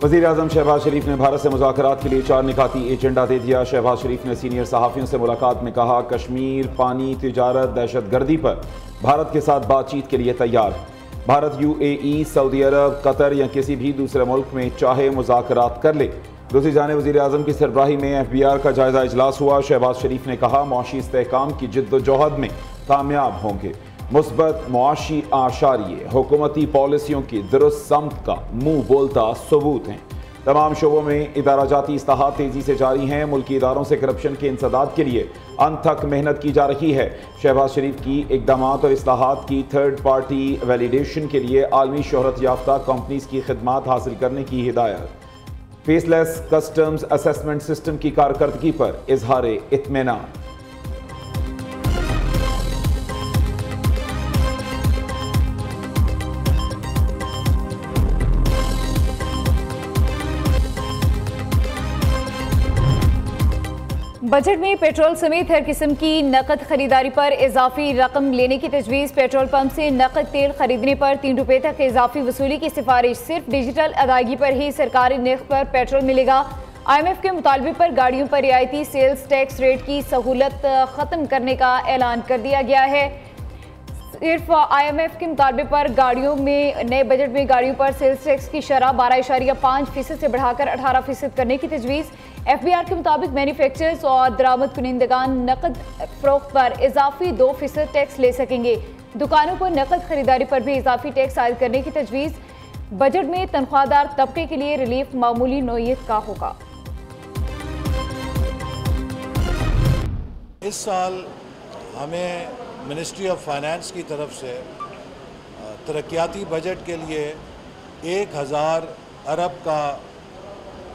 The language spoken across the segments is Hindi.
वज़ीर आज़म शहबाज शरीफ ने भारत से मुज़ाकरात के लिए 4 निकाती एजेंडा दे दिया। शहबाज शरीफ ने सीनियर सहाफ़ियों से मुलाकात में कहा, कश्मीर, पानी, तिजारत, दहशतगर्दी पर भारत के साथ बातचीत के लिए तैयार है। भारत UAE, सऊदी अरब, कतर या किसी भी दूसरे मुल्क में चाहे मुज़ाकरात कर ले। दूसरी जानिब वज़ीर आज़म की सरबराही में FBR का जायज़ा इजलास हुआ। शहबाज शरीफ ने कहा, मुआशी इस्तेहकाम की जिद्दोजहद में कामयाब होंगे। मुस्बत मुआशी आशारिये हुकूमती पॉलिसियों की दुरुस्त समत का मुँह बोलता सबूत हैं। तमाम शोबों में इदाराजाती इस्लाहात तेज़ी से जारी हैं। मुल्की इदारों से करप्शन के इंसदाद के लिए अनथक मेहनत की जा रही है। शहबाज शरीफ की इक़दामात और इस्लाहात की थर्ड पार्टी वैलिडेशन के लिए आलमी शोहरत याफ्ता कंपनीज की खिदमात हासिल करने की हिदायत। फेसलेस कस्टम्स असेसमेंट सिस्टम की कारकर्दगी पर इजहार इत्मीनान। बजट में पेट्रोल समेत हर किस्म की नकद खरीदारी पर इजाफी रकम लेने की तजवीज़। पेट्रोल पंप से नकद तेल खरीदने पर 3 रुपये तक इजाफी वसूली की सिफारिश। सिर्फ डिजिटल अदायगी पर ही सरकारी नर्ख पर पेट्रोल मिलेगा। IMF के मुतालबे पर गाड़ियों पर रियायती सेल्स टैक्स रेट की सहूलत ख़त्म करने का ऐलान कर दिया गया है। सिर्फ IMF के मुतालबे पर गाड़ियों में नए बजट में गाड़ियों पर सेल्स टैक्स की शरह 12.5% से बढ़ाकर 18% करने की तजवीज़। FBR के मुताबिक मैन्युफैक्चरर्स और दरामद कुनिंदगान नकद फरोख्त पर इजाफी 2% टैक्स ले सकेंगे। दुकानों पर नकद खरीदारी पर भी इजाफी टैक्स आयद करने की तजवीज़। बजट में तनख्वाहदार तबके के लिए रिलीफ मामूली नौयत का होगा। इस साल हमें मिनिस्ट्री ऑफ फाइनेंस की तरफ से तरक्याती बजट के लिए 1000 अरब का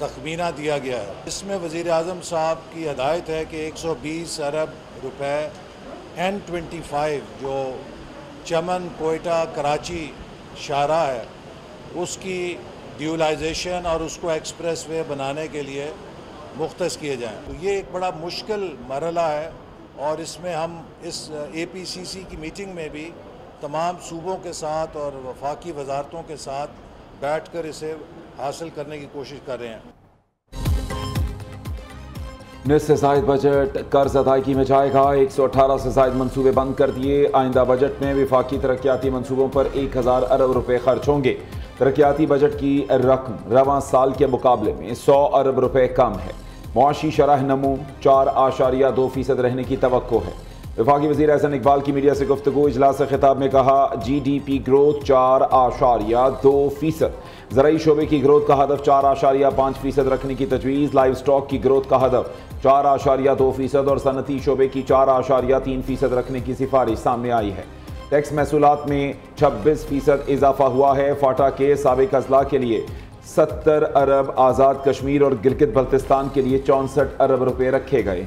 तखमीना दिया गया है। इसमें वज़ीर आज़म साहब की हदायत है कि 120 अरब रुपए N25 जो चमन, कोयटा, कराची शाहराह है उसकी ड्यूलाइजेशन और उसको एक्सप्रेस वे बनाने के लिए मुख्तस किए जाएँ। तो ये एक बड़ा मुश्किल मरहला है और इसमें हम इस APCC की मीटिंग में भी तमाम सूबों के साथ और वफाकी वजारतों के साथ बैठकर इसे हासिल करने की कोशिश कर रहे हैं। निस्फ से ज़ायद बजट कर्ज अदायगी में जाएगा। 118 से ज़ायद मनसूबे बंद कर दिए। आइंदा बजट में विफाकी तरक्याती मनसूबों पर 1000 अरब रुपए खर्च होंगे। तरक्याती बजट की रकम रवां साल के मुकाबले में 100 अरब रुपए कम है। मुआशी शरह नमू 4.2% रहने की तवक्को है। वफाकी वज़ीर एहसन इकबाल की मीडिया से गुफ्तगू इजलास से खिताब में कहा, GDP ग्रोथ 4.2%। ज़राई शोबे की ग्रोथ का हदफ 4.5% रखने की तजवीज़। लाइव स्टॉक की ग्रोथ का हदफ 4.2% और सनती शोबे की 4.3% रखने की सिफारिश सामने आई है। टैक्स महसूलात में 26% इजाफा हुआ है। फाटा के साबिक अजला के लिए 70 अरब, आज़ाद कश्मीर और गिलगित बल्तिस्तान के लिए 64 अरब रुपए रखे गए।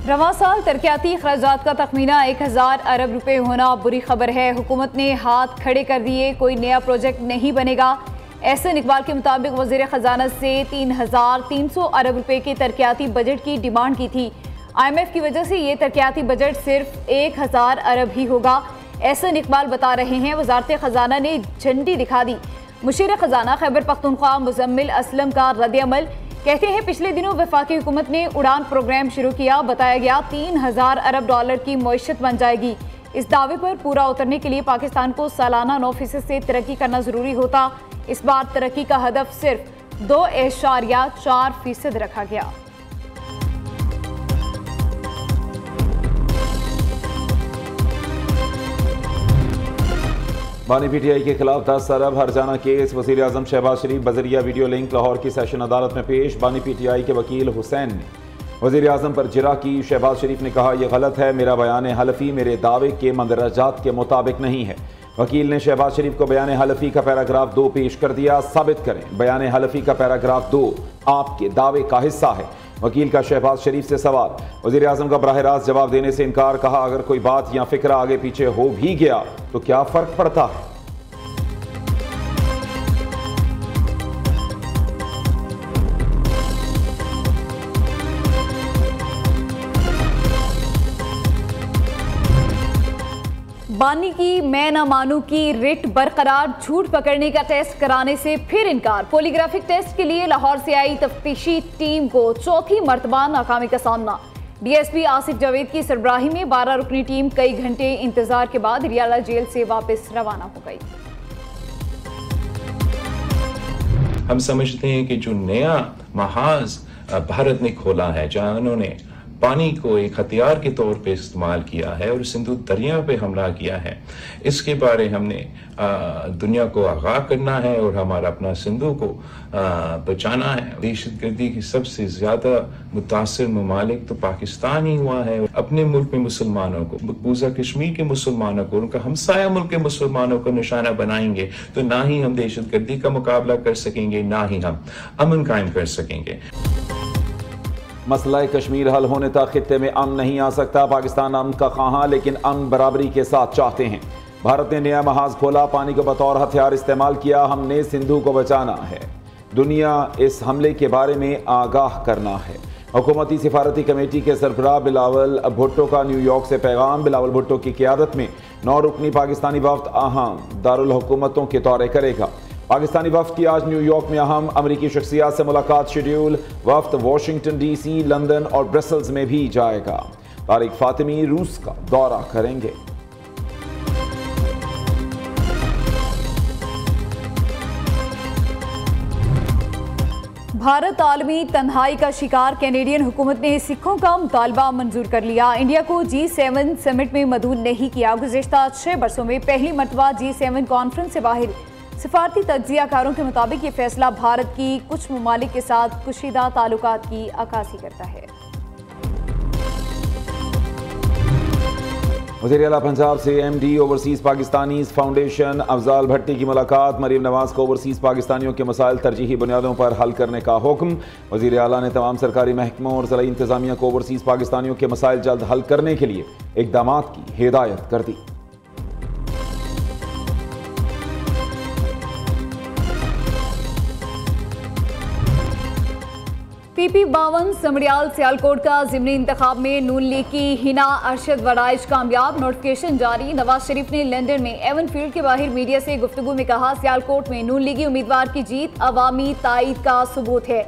रवां साल तरक्याती अखराजात का तखमीना 1000 अरब रुपए होना बुरी खबर है। हुकूमत ने हाथ खड़े कर दिए, कोई नया प्रोजेक्ट नहीं बनेगा। एहसन इकबाल के मुताबिक वज़ीर ख़जाना से 3300 अरब रुपए के तरक्याती बजट की डिमांड की थी। IMF की वजह से ये तरक्याती बजट सिर्फ 1000 अरब ही होगा। एहसन इकबाल बता रहे हैं, वज़ारत ख़जाना ने झंडी दिखा दी। मुशीर ख़जाना खैबर पख्तूनख्वा मुज़म्मिल असलम का रद्द-ए-अमल, कहते हैं पिछले दिनों वफाकी हुकूमत ने उड़ान प्रोग्राम शुरू किया। बताया गया 3000 अरब डॉलर की मईशत बन जाएगी। इस दावे पर पूरा उतरने के लिए पाकिस्तान को सालाना 9% से तरक्की करना ज़रूरी होता। इस बार तरक्की का हदफ सिर्फ 2.4% रखा गया। बानी PTI के खिलाफ 10 अरब हरजाना केस। वज़ीर आज़म शहबाज शरीफ बजरिया वीडियो लिंक लाहौर की सेशन अदालत में पेश। बानी PTI के वकील हुसैन ने वज़ीर आज़म पर जिरा की। शहबाज शरीफ ने कहा, यह गलत है, मेरा बयान हलफी मेरे दावे के मंदरजात के मुताबिक नहीं है। वकील ने शहबाज शरीफ को बयान हलफी का पैराग्राफ 2 पेश कर दिया। साबित करें बयान हलफी का पैराग्राफ 2 आपके दावे का हिस्सा है। वकील का शहबाज शरीफ से सवाल, वज़ीर आज़म का बराह रास्त जवाब देने से इनकार। कहा, अगर कोई बात या फिक्रा आगे पीछे हो भी गया तो क्या फ़र्क पड़ता है। बानी की मैं न मानू की रिट बरकरार, झूठ पकड़ने का टेस्ट कराने से फिर इनकार। पॉलीग्राफिक टेस्ट के लिए लाहौर से आई तफ्तीशी टीम को चौथी मर्तबा नाकामी का सामना। डीएसपी आसिफ जावेद की सरबराही में 12 रुकनी टीम कई घंटे इंतजार के बाद रियाला जेल से वापस रवाना हो गई। हम समझते हैं कि जो नया महाज भारत ने खोला है, जहां उन्होंने पानी को एक हथियार के तौर पे इस्तेमाल किया है और सिंधु दरिया पे हमला किया है, इसके बारे हमने दुनिया को आगाह करना है और हमारा अपना सिंधु को बचाना है। दहशतगर्दी की सबसे ज्यादा मुतासिर ममालिक तो पाकिस्तान ही हुआ है। अपने मुल्क में मुसलमानों को, मकबूजा कश्मीर के मुसलमानों को, उनका हमसाया मुल्क के मुसलमानों को निशाना बनाएंगे तो ना ही हम दहशतगर्दी का मुकाबला कर सकेंगे, ना ही हम अमन कायम कर सकेंगे। मसला कश्मीर हल होने तक खित्ते में अमन नहीं आ सकता। पाकिस्तान अमन का ख्वाह, लेकिन अमन बराबरी के साथ चाहते हैं। भारत ने नया महाज खोला, पानी को बतौर हथियार इस्तेमाल किया। हमने सिंधु को बचाना है। दुनिया इस हमले के बारे में आगाह करना है। हुकूमती सिफारती कमेटी के सरबराह बिलावल भुट्टो का न्यूयॉर्क से पैगाम। बिलावल भुट्टो की क़ियादत में 9 रुकनी पाकिस्तानी वफ्द अहम दारुल हुकूमतों के दौरे करेगा। पाकिस्तानी वफ्द की आज न्यूयॉर्क में अहम अमरीकी शख्सियात से मुलाकात शेड्यूल। वफ्द वाशिंगटन DC, लंदन और ब्रसल्स में भी जाएगा। तारिक फातिमी रूस का दौरा करेंगे। भारत आलमी तन्हाई का शिकार। कैनेडियन हुकूमत ने सिखों का मुतालबा मंजूर कर लिया। इंडिया को G7 समिट में मदऊं नहीं किया। गुज़िश्ता 6 बरसों में पहली मरतबा G7 कॉन्फ्रेंस से बाहर। सिफारती तज्ज़ियाकारों के मुताबिक ये फैसला भारत की कुछ ममालिक के साथ कुशीदा ताल्लुकात की अक्कासी करता है। वज़ीर आला पंजाब से MD overseas Pakistanis foundation Afzal Bhatti की मुलाकात। मरीम नवाज को ओवरसीज़ पाकिस्तानियों के मसाइल तरजीही बुनियादों पर हल करने का हुक्म। वज़ीर आला ने तमाम सरकारी महकमों और ज़िला इंतज़ामिया को ओवरसीज़ पाकिस्तानियों के मसाइल जल्द हल करने के लिए इक़दामात की हिदायत कर दी। PP52 समड़ियाल सियालकोट का ज़िमनी इंतखाब में नून लीग की हिना अरशद वराइज कामयाब। नोटिफिकेशन जारी। नवाज शरीफ ने लंदन में एवन फील्ड के बाहर मीडिया से गुफ्तगू में कहा, सियालकोट में नून लीगी उम्मीदवार की जीत अवामी ताईद का सबूत है।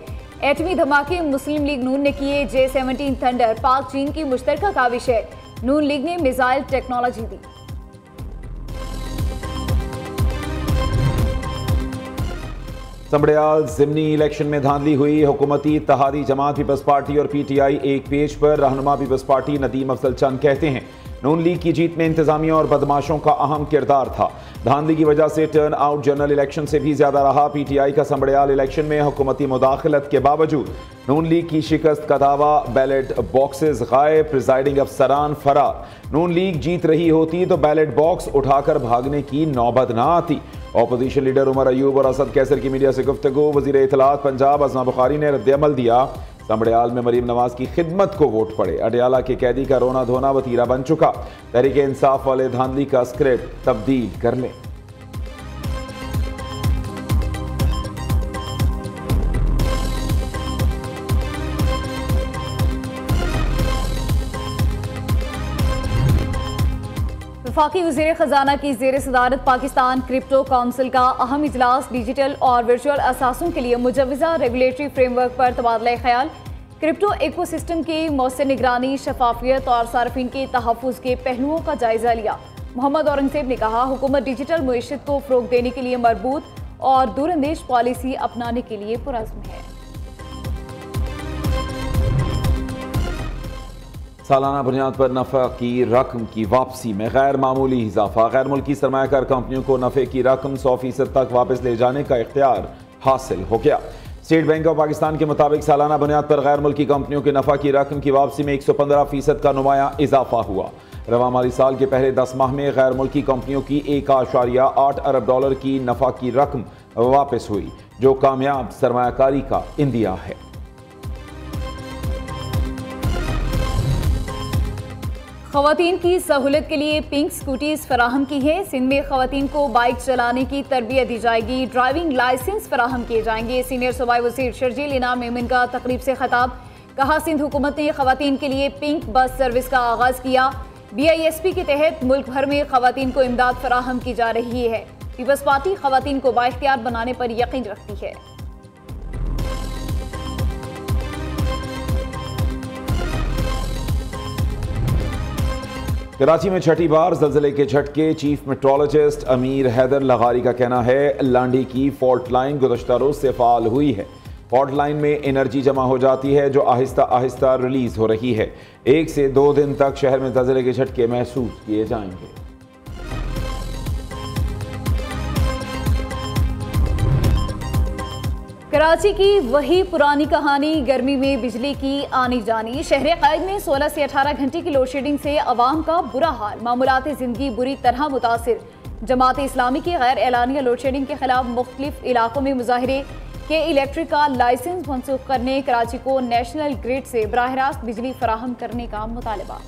एटमी धमाके मुस्लिम लीग नून ने किए। J-17 थंडर पाक चीन की मुश्तरका काविश है। नून लीग ने मिसाइल टेक्नोलॉजी दी। समड़ियाल ज़िमनी इलेक्शन में धांधली हुई। हुकूमती इत्तेहादी जमात पीपल्स पार्टी और PTI एक पेज पर। रहनुमा पीपल्स पार्टी नदीम अफजल चंद कहते हैं, नून लीग की जीत में इंतजामिया और बदमाशों का अहम किरदार था। धांधली की वजह से टर्न आउट जनरल इलेक्शन से भी ज्यादा रहा। PTI का समड़ियाल इलेक्शन में हुकूमती मुदाखलत के बावजूद नून लीग की शिकस्त का दावा। बैलेट बॉक्सेस गायब, प्रिजाइडिंग अफसरान फरार। नून लीग जीत रही होती तो बैलेट बॉक्स उठाकर भागने की नौबत ना आती। ऑपोजिशन लीडर उमर अयूब और असद कैसर की मीडिया से गुफ्तगू। वज़ीर इत्तलात पंजाब अज़मा बुखारी ने रद्द-ए-अमल दिया। समड़ियाल में मरीम नवाज की खिदमत को वोट पड़े। अडयाला के कैदी का रोना धोना वतीरा बन चुका। तहरीक इंसाफ वाले धांधली का स्क्रिप्ट तब्दील कर लें। वफाकी वज़ीर ख़जाना की ज़ेर सदारत पाकिस्तान क्रिप्टो काउंसिल का अहम इजलास। डिजिटल और वर्चुअल असासों के लिए मुजव्वज़ा रेगुलेटरी फ्रेमवर्क पर तबादला ख्याल। क्रिप्टो इकोसिस्टम की मौसर निगरानी, शफाफियत और सार्फिन के तहफ़्फ़ुज़ के पहलुओं का जायज़ा लिया। मोहम्मद औरंगज़ेब ने कहा, हुकूमत डिजिटल मुईशत को फ़रोग़ देने के लिए मरबूत और दूरअंदेश पॉलिसी अपनाने के लिए पुरज़्म है। सालाना बुनियाद पर नफ़ा की रकम की वापसी में गैर मामूली इजाफा। गैर मुल्की सरमायाकार कंपनियों को नफ़े की रकम 100% तक वापस ले जाने का इख्तियार हासिल हो गया। स्टेट बैंक ऑफ पाकिस्तान के मुताबिक सालाना बुनियाद पर गैर मुल्की कंपनियों के नफ़ा की रकम की वापसी में 115% का नुमाया इजाफा हुआ। रवा माली साल के पहले 10 माह में गैर मुल्की कंपनियों की 1.8 अरब डॉलर की नफ़ा की रकम वापस हुई, जो कामयाब सरमायाकारी का इंदिया है। ख़वातीन की सहूलत के लिए पिंक स्कूटीज फराहम की है। सिंध में ख़वातीन को बाइक चलाने की तरबियत दी जाएगी। ड्राइविंग लाइसेंस फराहम किए जाएंगे। सीनियर सूबाई वज़ीर शर्जील इनाम मेमन का तकरीब से खिताब। कहा, सिंध हुकूमत ने ख़वातीन के लिए पिंक बस सर्विस का आगाज़ किया। BISP के तहत मुल्क भर में खवातीन को इमदाद फराहम की जा रही है। पीपल्स पार्टी खवातीन को बाइख्तियार बनाने पर यकीन रखती है। कराची में छठी बार ज़लज़ले के झटके। चीफ मेट्रोलॉजिस्ट अमीर हैदर लगारी का कहना है लांडी की फॉल्ट लाइन गुज़श्ता रोज से फ़ाल हुई है। फॉल्ट लाइन में एनर्जी जमा हो जाती है जो आहिस्ता आहिस्ता रिलीज हो रही है। 1 से 2 दिन तक शहर में ज़लज़ले के झटके महसूस किए जाएंगे। कराची की वही पुरानी कहानी, गर्मी में बिजली की आनी जानी। शहर कैद में 16 से 18 घंटे की लोड शेडिंग से अवाम का बुरा हाल, मामूलाती जिंदगी बुरी तरह मुतासिर। जमात इस्लामी की गैर एलानिया लोड शेडिंग के खिलाफ मुख्तलिफ इलाकों में मुजाहिरे के इलेक्ट्रिक का लाइसेंस मनसूख करने, कराची को नेशनल ग्रिड से बराह रास्त बिजली फराहम करने का मुतालबा।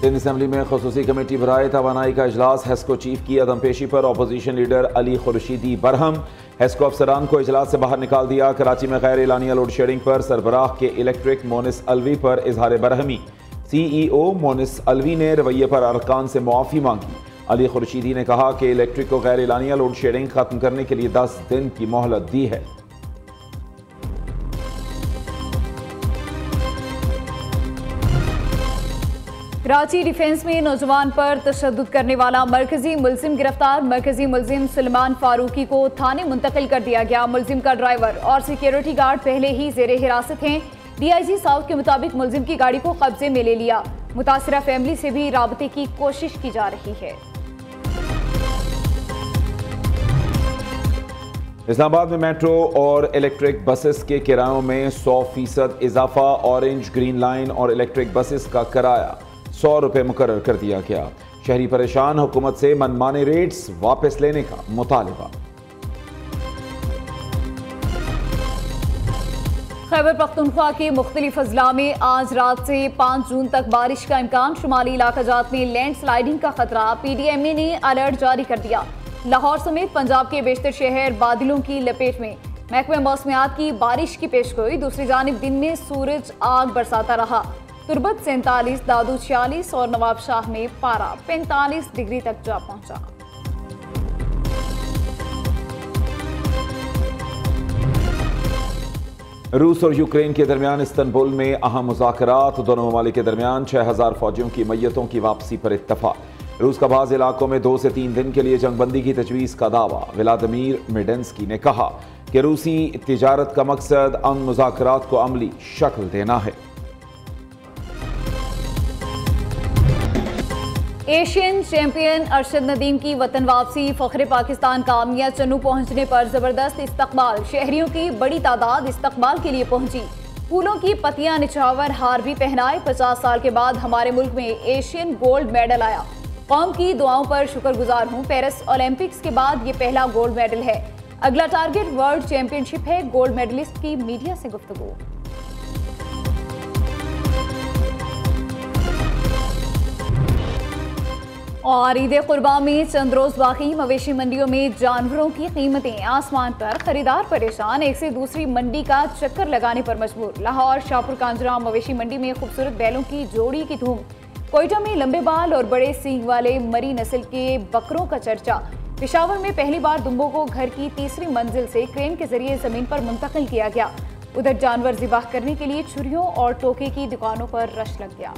सिंध असम्बली में खुसूसी कमेटी बराए तवानाई का इजलास। हेस्को चीफ की अदमपेशी पर opposition leader Ali Khurshidi Barham. Hesco अफसरान को इजलास से बाहर निकाल दिया। कराची में गैर एलानिया लोड शेडिंग पर सरबराह के इलेक्ट्रिक मोनिस अलवी पर इजहार बरहमी। CEO मोनिस अलवी ने रवैये पर अरकान से मुआफ़ी मांगी। अली खुर्शीदी ने कहा कि इलेक्ट्रिक को गैर एलानिया लोड शेडिंग खत्म करने के लिए 10 दिन की मोहलत दी है। कराची डिफेंस में नौजवान पर तशद्दुद करने वाला मरकजी मुलजिम गिरफ्तार। मरकजी मुलजिम सलमान फारूकी को थाने मुंतकिल कर दिया गया। मुलजिम का ड्राइवर और सिक्योरिटी गार्ड पहले ही जेरे हिरासत हैं। DIG साउथ के मुताबिक मुलजिम की गाड़ी को कब्जे में ले लिया। मुतासिरा फैमिली से भी राबते की कोशिश की जा रही है। इस्लामाबाद में मेट्रो और इलेक्ट्रिक बसेस के किरायों में 100% इजाफा। ऑरेंज, ग्रीन लाइन और इलेक्ट्रिक बसेस का किराया 100 रुपये मुकर्रर कर दिया गया। शहरी परेशान, हुकूमत से मनमाने रेट्स वापस लेने का मुतालबा। खैबर पख्तूनख्वा के मुख्तलिफ अजला में आज रात से 5 जून तक बारिश का इम्कान। शुमाली इलाका जात में लैंड स्लाइडिंग का खतरा। PDMA ने अलर्ट जारी कर दिया। लाहौर समेत पंजाब के बेशतर शहर बादलों की लपेट में। महकमे मौसमियात की बारिश की पेशगोई। दूसरी जानिब दिन में सूरज आग बरसाता रहा। तुरबत 47, दादू 46 और नवाबशाह में पारा 45 डिग्री तक जा पहुंचा। रूस और यूक्रेन के दरमियान इस्तंबुल में अहम मुज़ाकरात। दोनों ममालिक के दरमियान 6000 फौजियों की मैयतों की वापसी पर इत्तफाक। रूस का बाज़ इलाकों में 2 से 3 दिन के लिए जंगबंदी की तजवीज़ का दावा। व्लादिमीर मेडेंस्की ने कहा कि रूसी तिजारत का मकसद अमन मुज़ाकरात को अमली शक्ल देना है। एशियन चैंपियन अरशद नदीम की वतन वापसी। फ़ख्रे पाकिस्तान का मियां चन्नू पहुंचने पर जबरदस्त इस्तकबाल। शहरियों की बड़ी तादाद इस्तकबाल के लिए पहुंची। फूलों की पत्तियां, निछावर, हार भी पहनाए। 50 साल के बाद हमारे मुल्क में एशियन गोल्ड मेडल आया। कौम की दुआओं पर शुक्रगुजार हूं। पेरिस ओलंपिक्स के बाद ये पहला गोल्ड मेडल है। अगला टारगेट वर्ल्ड चैंपियनशिप है। गोल्ड मेडलिस्ट की मीडिया से गुफ्तगू। और ईद कुर्बान में चंद रोज बाकी। मवेशी मंडियों में जानवरों की कीमतें आसमान पर। खरीदार परेशान, एक से दूसरी मंडी का चक्कर लगाने पर मजबूर। लाहौर शाहपुर कांजरा मवेशी मंडी में खूबसूरत बैलों की जोड़ी की धूम। कोयटा में लंबे बाल और बड़े सींग वाले मरी नस्ल के बकरों का चर्चा। पेशावर में पहली बार दुम्बों को घर की 3री मंजिल से क्रेन के जरिए जमीन पर मुंतकिल किया गया। उधर जानवर ज़िबाह करने के लिए छुरियों और टोके की दुकानों पर रश लग गया।